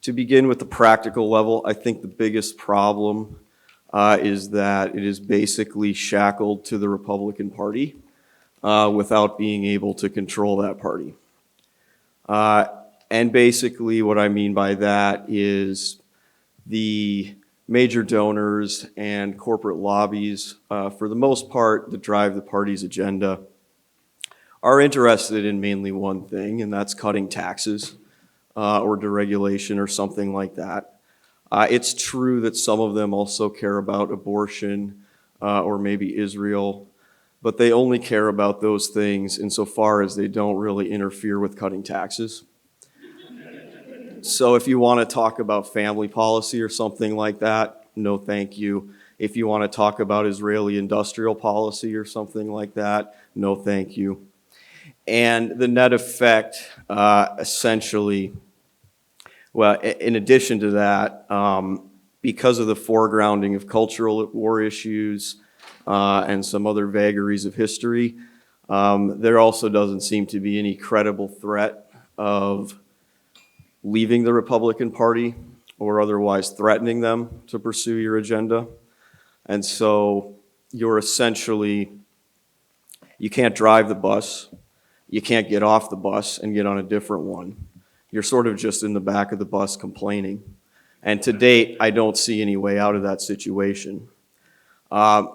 To begin with the practical level, I think the biggest problem is that it is basically shackled to the Republican Party without being able to control that party. And basically what I mean by that is the major donors and corporate lobbies, for the most part, that drive the party's agenda, are interested in mainly one thing, and that's cutting taxes or deregulation or something like that. It's true that some of them also care about abortion or maybe Israel, but they only care about those things insofar as they don't really interfere with cutting taxes. So if you want to talk about family policy or something like that, no thank you. If you want to talk about Israeli industrial policy or something like that, no thank you. And the net effect, essentially, well, in addition to that, because of the foregrounding of cultural war issues and some other vagaries of history, there also doesn't seem to be any credible threat of leaving the Republican Party or otherwise threatening them to pursue your agenda. And so you're essentially, you can't drive the bus, you can't get off the bus and get on a different one. You're sort of just in the back of the bus complaining. And to date, I don't see any way out of that situation.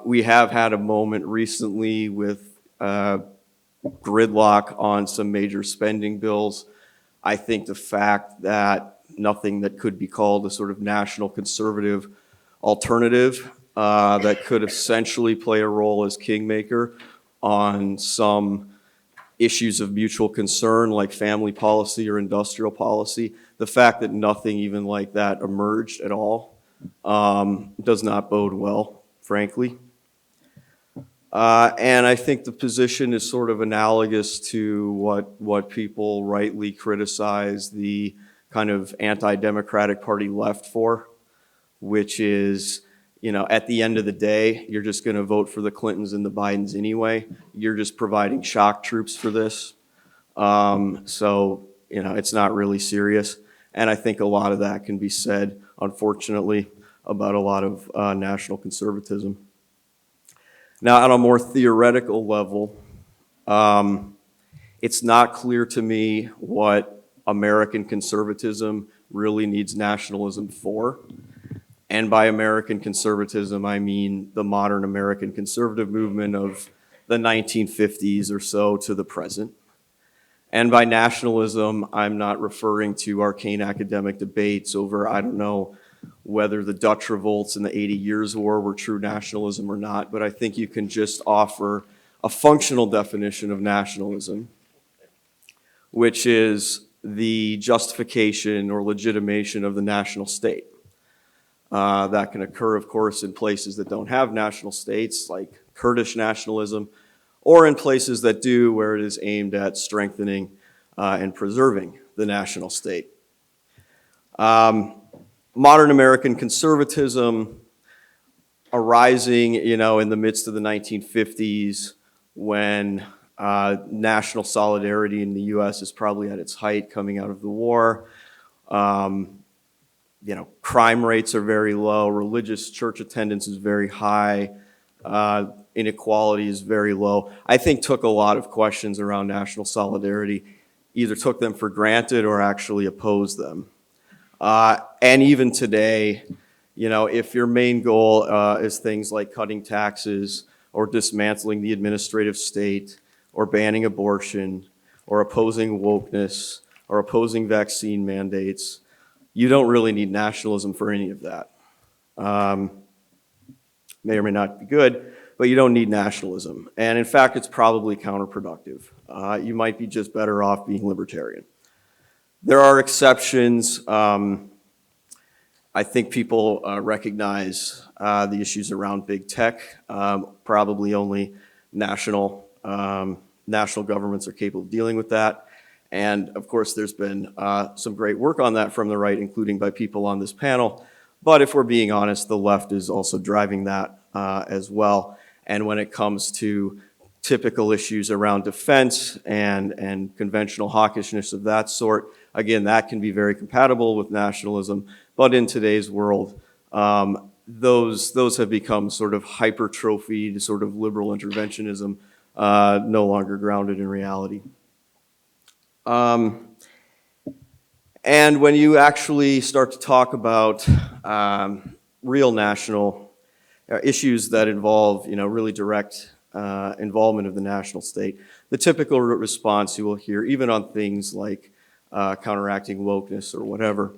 We have had a moment recently with gridlock on some major spending bills. I think the fact that nothing that could be called a sort of national conservative alternative that could essentially play a role as kingmaker on some issues of mutual concern like family policy or industrial policy, the fact that nothing even like that emerged at all does not bode well, frankly. And I think the position is sort of analogous to what people rightly criticize the kind of anti-democratic party left for, which is, you know, at the end of the day, you're just going to vote for the Clintons and the Bidens anyway. You're just providing shock troops for this. So, you know, it's not really serious. And I think a lot of that can be said, unfortunately, about a lot of national conservatism. Now, on a more theoretical level, it's not clear to me what American conservatism really needs nationalism for. And by American conservatism, I mean the modern American conservative movement of the 1950s or so to the present. And by nationalism, I'm not referring to arcane academic debates over, I don't know, whether the Dutch revolts in the 80 Years' War were true nationalism or not, but I think you can just offer a functional definition of nationalism, which is the justification or legitimation of the national state. That can occur, of course, in places that don't have national states, like Kurdish nationalism, or in places that do, where it is aimed at strengthening and preserving the national state. Modern American conservatism arising, you know, in the midst of the 1950s when national solidarity in the U.S. is probably at its height coming out of the war. You know, crime rates are very low, religious church attendance is very high, inequality is very low. I think took a lot of questions around national solidarity, either took them for granted or actually opposed them. And even today, you know, if your main goal is things like cutting taxes or dismantling the administrative state or banning abortion or opposing wokeness or opposing vaccine mandates, you don't really need nationalism for any of that. May or may not be good, but you don't need nationalism. And in fact, it's probably counterproductive. You might be just better off being libertarian. There are exceptions. I think people recognize the issues around big tech. Probably only national governments are capable of dealing with that. And of course, there's been some great work on that from the right, including by people on this panel. But if we're being honest, the left is also driving that as well. And when it comes to typical issues around defense and conventional hawkishness of that sort, again, that can be very compatible with nationalism. But in today's world, those have become sort of hypertrophied, sort of liberal interventionism, no longer grounded in reality. And when you actually start to talk about real national issues that involve, really direct involvement of the national state, the typical response you will hear, even on things like counteracting wokeness or whatever,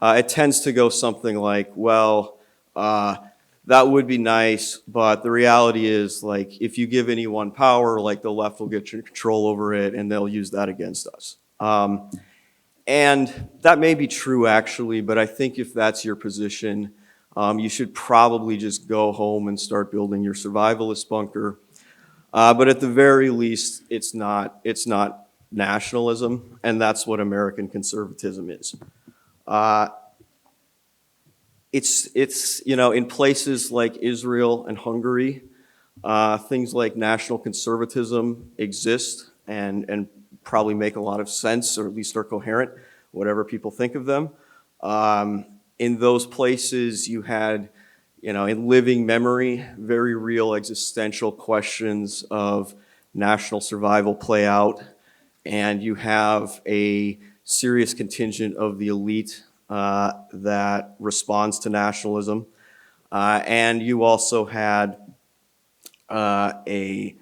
it tends to go something like, well, that would be nice, but the reality is, like, if you give anyone power, like, the left will get control over it and they'll use that against us. And that may be true, actually, but I think if that's your position, you should probably just go home and start building your survivalist bunker. But at the very least, it's not nationalism, and that's what American conservatism is. It's in places like Israel and Hungary, things like national conservatism exist and probably make a lot of sense, or at least are coherent, whatever people think of them. In those places, you had, in living memory, very real existential questions of national survival play out, and you have a serious contingent of the elite that responds to nationalism. And you also had a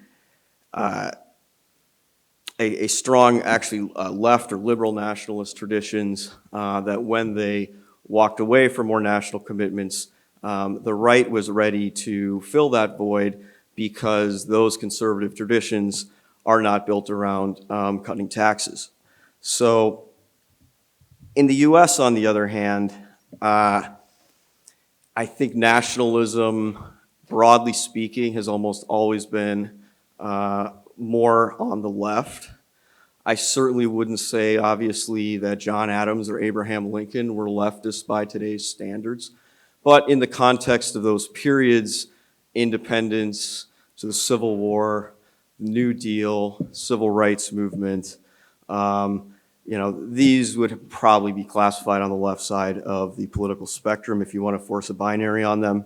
strong, actually, left or liberal nationalist traditions that when they walked away from more national commitments, the right was ready to fill that void because those conservative traditions are not built around cutting taxes. So in the US, on the other hand, I think nationalism, broadly speaking, has almost always been more on the left. I certainly wouldn't say, obviously, that John Adams or Abraham Lincoln were leftists by today's standards. But in the context of those periods, independence to the Civil War, New Deal, Civil Rights Movement, these would probably be classified on the left side of the political spectrum if you want to force a binary on them.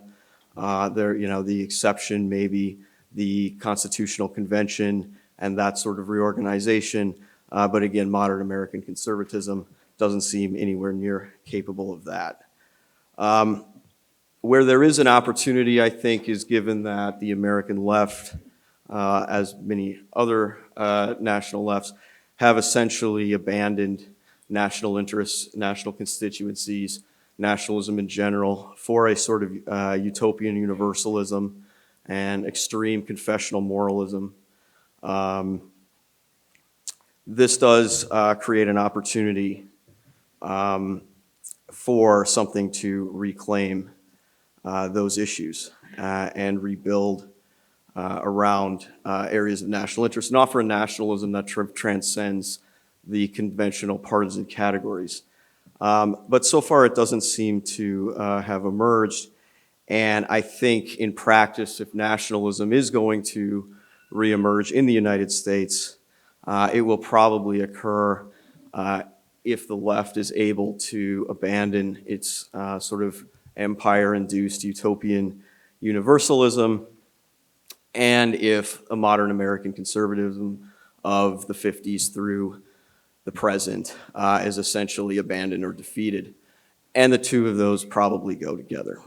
The exception may be the Constitutional Convention and that sort of reorganization. But again, modern American conservatism doesn't seem anywhere near capable of that. Where there is an opportunity, I think, is given that the American left, as many other national lefts, have essentially abandoned national interests, national constituencies, nationalism in general, for a sort of utopian universalism and extreme confessional moralism. This does create an opportunity for something to reclaim those issues and rebuild around areas of national interest and offer a nationalism that transcends the conventional partisan categories. But so far it doesn't seem to have emerged. And I think in practice, if nationalism is going to reemerge in the United States, it will probably occur if the left is able to abandon its sort of empire-induced utopian universalism, and if a modern American conservatism of the 50s through the present is essentially abandoned or defeated. And the two of those probably go together.